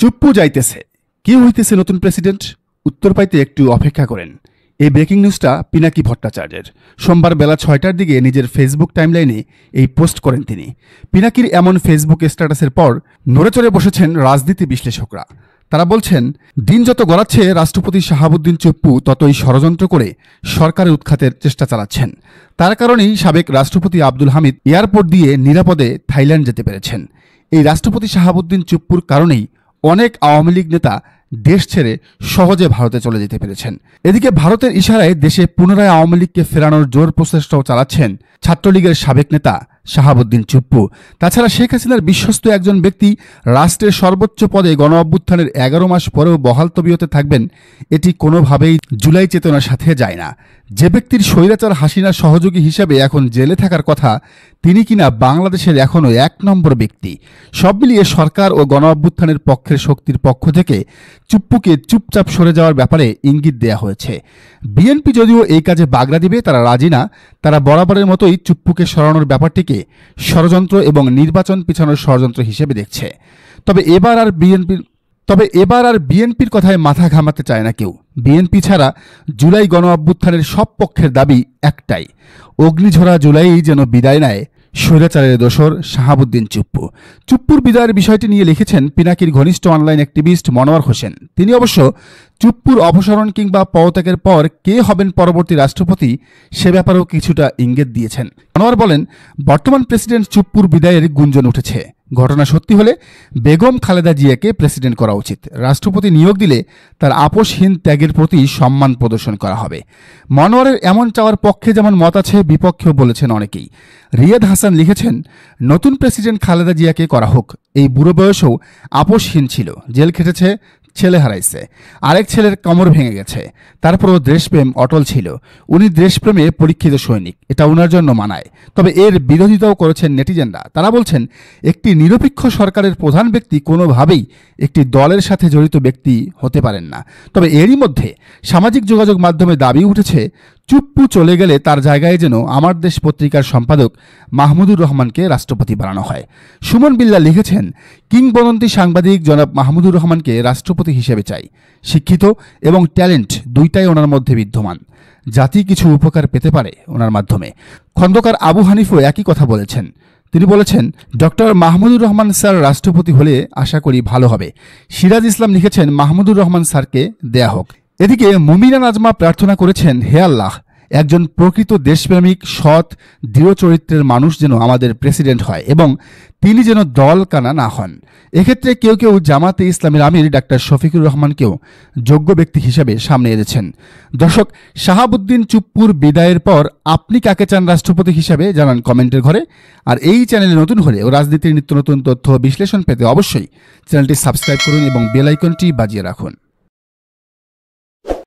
চুপ্পু যাইতেছে, কি হইতেছে নতুন প্রেসিডেন্ট? উত্তর পাইতে একটু অপেক্ষা করেন। এই ব্রেকিং নিউজটা পিনাকি ভট্টাচার্যের। সোমবার বেলা 6টার দিকে নিজের ফেসবুক টাইমলাইনে এই পোস্ট করেন তিনি। পিনাকির এমন ফেসবুক স্ট্যাটাসের পর নড়েচড়ে বসেছেন রাজনীতি বিশ্লেষকরা। তারা বলছেন, দিন যত গড়াচ্ছে রাষ্ট্রপতি শাহাবুদ্দিন চুপ্পু ততই ষড়যন্ত্র করে সরকারের উৎখাতের চেষ্টা চালাচ্ছেন। তার কারণেই সাবেক রাষ্ট্রপতি আব্দুল হামিদ এয়ারপোর্ট দিয়ে নিরাপদে থাইল্যান্ড যেতে পেরেছেন। এই রাষ্ট্রপতি শাহাবুদ্দিন চুপ্পুর কারণেই অনেক আওয়ামী লীগ নেতা দেশ ছেড়ে সহজে ভারতে চলে যেতে পেরেছেন। এদিকে ভারতের ইশারায় দেশে পুনরায় আওয়ামী লীগকে ফেরানোর জোর প্রচেষ্টাও চালাচ্ছেন ছাত্রলীগের সাবেক নেতা শাহাবুদ্দিন চুপ্পু। তাছাড়া শেখ হাসিনার বিশ্বস্ত একজন ব্যক্তি রাষ্ট্রের সর্বোচ্চ পদে গণ অভ্যুত্থানের 11 মাস পরেও বহাল তবিয়তে থাকবেন, এটি কোনোভাবেই জুলাই চেতনার সাথে যায় না। যে ব্যক্তির স্বৈরাচার হাসিনার সহযোগী হিসেবে এখন জেলে থাকার কথা, তিনি কিনা বাংলাদেশের এখনও 1 নম্বর ব্যক্তি। সব মিলিয়ে সরকার ও গণ অভ্যুত্থানের পক্ষের শক্তির পক্ষ থেকে চুপ্পুকে চুপচাপ সরে যাওয়ার ব্যাপারে ইঙ্গিত দেয়া হয়েছে। বিএনপি যদিও এই কাজে বাগড়া দিবে তারা রাজি না। তারা বরাবরের মতোই চুপ্পুকে সরানোর ব্যাপারটিকে ষড়যন্ত্র এবং নির্বাচন পিছানোর ষড়যন্ত্র হিসেবে দেখছে। তবে এবার আর বিএনপির কথায় মাথা ঘামাতে চায় না কেউ। বিএনপি ছাড়া জুলাই গণ অভ্যুত্থানের সব পক্ষের দাবি একটাই, অগ্নিঝরা জুলাই যেন বিদায় নেয় স্বৈরাচারের দোসর শাহাবুদ্দিন চুপ্পু। চুপ্পুর বিদায়ের বিষয়টি নিয়ে লিখেছেন পিনাকির ঘনিষ্ঠ অনলাইন অ্যাক্টিভিস্ট মনোয়ার হোসেন। তিনি অবশ্য চুপ্পুর অপসারণ কিংবা পদত্যাগের পর কে হবেন পরবর্তী রাষ্ট্রপতি সে ব্যাপারেও কিছুটা ইঙ্গিত দিয়েছেন। মনোয়ার বলেন, বর্তমান প্রেসিডেন্ট চুপ্পুর বিদায়ের গুঞ্জন উঠেছে। ঘটনা সত্যি হলে বেগম খালেদা জিয়াকে প্রেসিডেন্ট করা উচিত। রাষ্ট্রপতি নিয়োগ দিলে তার আপোষহীন ত্যাগের প্রতি সম্মান প্রদর্শন করা হবে। মনোয়ারের এমন চাওয়ার পক্ষে যেমন মত আছে, বিপক্ষেও বলেছেন অনেকেই। রিয়াদ হাসান লিখেছেন, নতুন প্রেসিডেন্ট খালেদা জিয়াকে করা হোক। এই বুড়ো বয়সেও আপোষহীন ছিল, জেল খেটেছে, ছেলে হারাইছে, আরেক ছেলের কোমর ভেঙে গেছে, তারপরও দেশপ্রেম অটল ছিল। উনি দেশপ্রেমে পরীক্ষিত সৈনিক, এটা ওনার জন্য মানায়। তবে এর বিরোধিতাও করেছেন নেটিজেনরা। তারা বলছেন, একটি নিরপেক্ষ সরকারের প্রধান ব্যক্তি কোনোভাবেই একটি দলের সাথে জড়িত ব্যক্তি হতে পারেন না। তবে এরই মধ্যে সামাজিক যোগাযোগ মাধ্যমে দাবি উঠেছে, চুপ্পু চলে গেলে তার জায়গায় যেন আমার দেশ পত্রিকার সম্পাদক মাহমুদুর রহমানকে রাষ্ট্রপতি বানানো হয়। সুমন বিল্লা লিখেছেন, কিংবদন্তি সাংবাদিক জনাব মাহমুদুর রহমানকে রাষ্ট্রপতি হিসেবে চাই। শিক্ষিত এবং ট্যালেন্ট দুইটাই ওনার মধ্যে বিদ্যমান। জাতি কিছু উপকার পেতে পারে ওনার মাধ্যমে। খন্দকার আবু হানিফও একই কথা বলেছেন। তিনি বলেছেন, ডক্টর মাহমুদুর রহমান স্যার রাষ্ট্রপতি হলে আশা করি ভালো হবে। সিরাজ ইসলাম লিখেছেন, মাহমুদুর রহমান স্যারকে দেয়া হোক। এদিকে মুমিনা নাজমা প্রার্থনা করেছেন, হে আল্লাহ, একজন প্রকৃত দেশপ্রেমিক, সৎ, দৃঢ় চরিত্রের মানুষ যেন আমাদের প্রেসিডেন্ট হয় এবং তিনি যেন দল কানা না হন। এক্ষেত্রে কেউ কেউ জামাতে ইসলামের আমির ডাক্তার শফিকুর রহমানকেও যোগ্য ব্যক্তি হিসেবে সামনে এনেছেন। দর্শক, শাহাবুদ্দিন চুপ্পুর বিদায়ের পর আপনি কাকে চান রাষ্ট্রপতি হিসেবে জানান কমেন্টের ঘরে। আর এই চ্যানেলে নতুন হলে ও রাজনীতির নিত্য নতুন তথ্য বিশ্লেষণ পেতে অবশ্যই চ্যানেলটি সাবস্ক্রাইব করুন এবং বেল আইকনটি বাজিয়ে রাখুন।